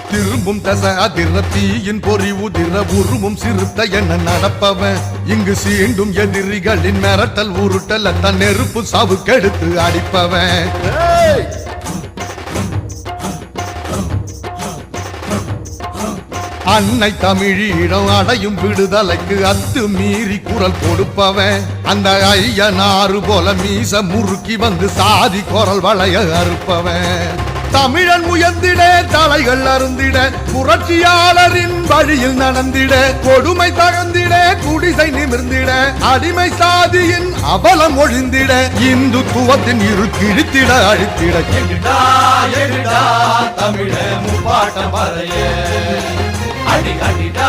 திரும்பும் தச அதிர தீயின் பொறி உதிர உருமும் சிறுத்த என நடப்பவன் இங்கு சீண்டும் எதிரிகளின் மிரட்டல் உருட்டல் தன் நெருப்பு சாவு கெடுத்து அடிப்பவன் அன்னை தமிழீழம் அடையும் விடுதலைக்கு அத்து மீறி குரல் கொடுப்பவன் அந்த ஐயனாறு போல மீச முறுக்கி வந்து சாதி குரல் வளைய அறுப்பவன் தமிழன் உயர்ந்திட தலைகள் அருந்திட புரட்சியாளரின் வழியில் நடந்திட கொடுமை தகர்ந்திட குடிசை நிமிர்ந்திட அடிமை சாதியின் அவலம் ஒழிந்திட இந்துத்துவத்தின் இருள் கிழித்திட அழித்திட தமிழ முப்பாட்டம் வரைய அடி அடிடா